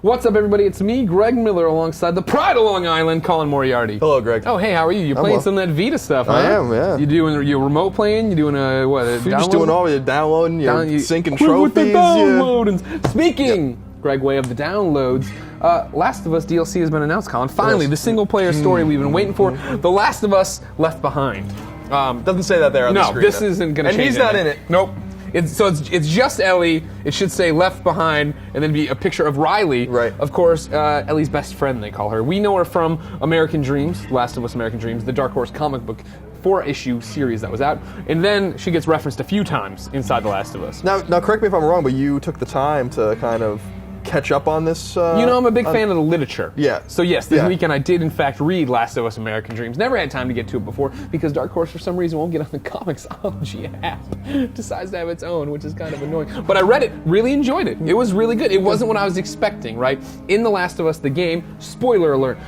What's up, everybody? It's me, Greg Miller, alongside the pride of Long Island, Colin Moriarty. Hello, Greg. Oh, hey, how are you? You playing some of that Vita stuff, huh? I am, yeah. You remote playing? You doing a what? A You're just doing all your downloading, you're syncing trophies. With the downloading. Speaking, Greg, way of the downloads. Last of Us DLC has been announced, Colin. Finally, the single-player story we've been waiting for. The Last of Us Left Behind. Doesn't say that there on the screen. No, this isn't going to change. And he's not in it. Nope. It's just Ellie. It should say Left Behind, and then be a picture of Riley. Right. Of course, Ellie's best friend, they call her. We know her from American Dreams, Last of Us American Dreams, the Dark Horse comic book 4-issue series that was out. And then she gets referenced a few times inside The Last of Us. Now, correct me if I'm wrong, but you took the time to kind of catch up on this. I'm a big fan of the literature. Yeah. So yes, this weekend I did in fact read Last of Us American Dreams. Never had time to get to it before because Dark Horse for some reason won't get on the Comixology app. Decides to have its own, which is kind of annoying. But I read it, really enjoyed it. It was really good. It wasn't what I was expecting, right? In The Last of Us, the game, spoiler alert,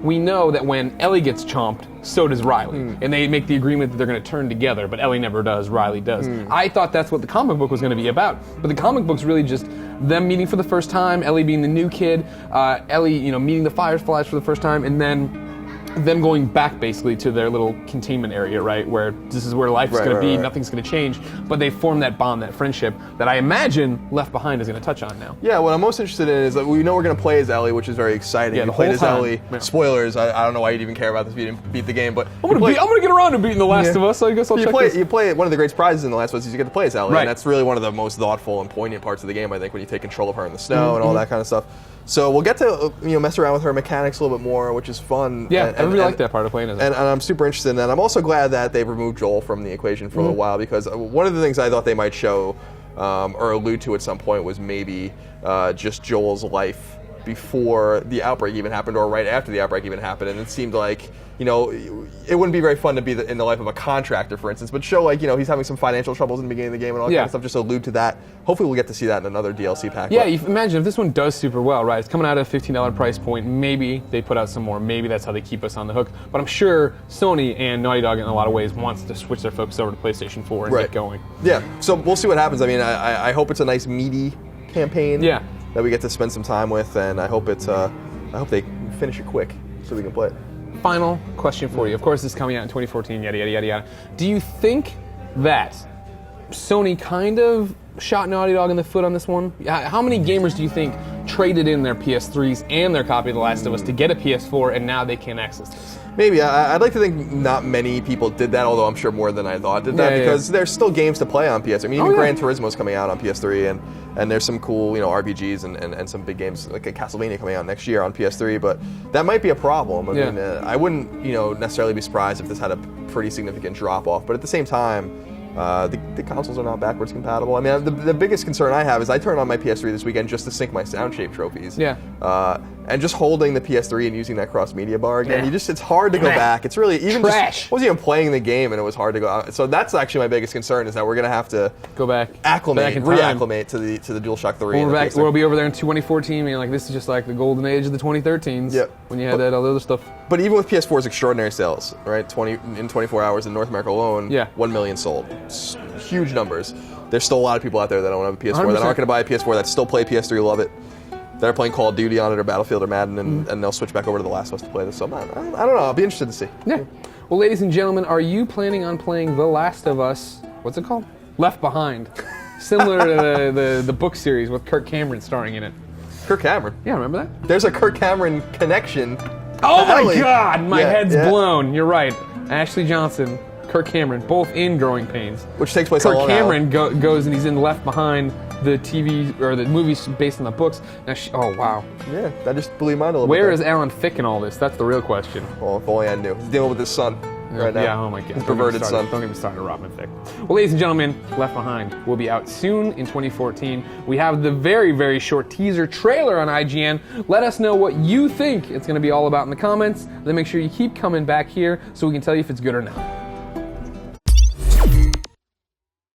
we know that when Ellie gets chomped, so does Riley. And they make the agreement that they're going to turn together, but Ellie never does, Riley does. I thought that's what the comic book was going to be about, but the comic book's really just them meeting for the first time, Ellie being the new kid, Ellie, meeting the Fireflies for the first time, and then them going back basically to their little containment area, right, where this is where life is going to be, nothing's going to change, but they form that bond, that friendship that I imagine Left Behind is going to touch on now. Yeah, what I'm most interested in is that we know we're going to play as Ellie, which is very exciting. Yeah, you played as Ellie. Yeah. Spoilers, I don't know why you'd even care about this if you didn't beat the game, but I'm going to get around to beating The Last of Us, so I guess I'll check this. You play one of the great surprises in The Last of Us is you get to play as Ellie, right. And that's really one of the most thoughtful and poignant parts of the game, I think, when you take control of her in the snow and all that kind of stuff. So we'll get to mess around with her mechanics a little bit more, which is fun. Yeah, I really like that part of playing as and I'm super interested in that. I'm also glad that they've removed Joel from the equation for a little while, because one of the things I thought they might show or allude to at some point was maybe just Joel's life before the outbreak even happened or right after the outbreak even happened. And it seemed like, it wouldn't be very fun to be in the life of a contractor, for instance, but show like, he's having some financial troubles in the beginning of the game and all that kind of stuff, just allude to that. Hopefully we'll get to see that in another DLC pack. Yeah, imagine if this one does super well, right? It's coming out at a $15 price point. Maybe they put out some more. Maybe that's how they keep us on the hook. But I'm sure Sony and Naughty Dog in a lot of ways wants to switch their focus over to PlayStation 4 and get going. Yeah, so we'll see what happens. I mean, I hope it's a nice meaty campaign that we get to spend some time with, and I hope they finish it quick so we can play it. Final question for you. Of course, this is coming out in 2014, yada, yada, yada, yada. Do you think that Sony kind of shot Naughty Dog in the foot on this one? How many gamers do you think traded in their PS3s and their copy of The Last of Us to get a PS4 and now they can't access this? Maybe. I'd like to think not many people did that, although I'm sure more than I thought did that, because there's still games to play on PS3. I mean, even Gran Turismo's coming out on PS3, and there's some cool, RPGs and some big games like a Castlevania coming out next year on PS3, but that might be a problem. I mean, I wouldn't, necessarily be surprised if this had a pretty significant drop-off, but at the same time, the consoles are not backwards compatible. I mean, the biggest concern I have is I turned on my PS3 this weekend just to sync my sound shape trophies. Yeah. And just holding the PS3 and using that cross-media bar again, it's hard to go back. It's really, even I wasn't even playing the game and it was hard to go out. So that's actually my biggest concern, is that we're going to have to go back, reacclimate to the DualShock 3. We'll be over there in 2014, man. This is just like the golden age of the 2013s when you had that other stuff. But even with PS4's extraordinary sales, right, in 24 hours in North America alone, 1 million sold. Huge numbers. There's still a lot of people out there that don't have a PS4 100%. That aren't going to buy a PS4, that still play PS3, love it. They're playing Call of Duty on it or Battlefield or Madden, and they'll switch back over to The Last of Us to play this. So I don't know. I'll be interested to see. Yeah. Well, ladies and gentlemen, are you planning on playing The Last of Us? What's it called? Left Behind. Similar to the book series with Kirk Cameron starring in it. Kirk Cameron? Yeah, remember that? There's a Kirk Cameron connection. Oh my God! My head's blown. You're right. Ashley Johnson, Kirk Cameron, both in Growing Pains. Which takes place Kirk Cameron goes and he's in Left Behind, the TV or the movies based on the books. Now, oh wow. Yeah, that just blew my mind a little bit. Where is Alan Thicke in all this? That's the real question. Well, if only I knew. He's dealing with his son right now. Yeah, oh my God. His perverted son. Don't get me started, Robin Thicke. Well, ladies and gentlemen, Left Behind will be out soon in 2014. We have the very, very short teaser trailer on IGN. Let us know what you think it's going to be all about in the comments. Then make sure you keep coming back here so we can tell you if it's good or not.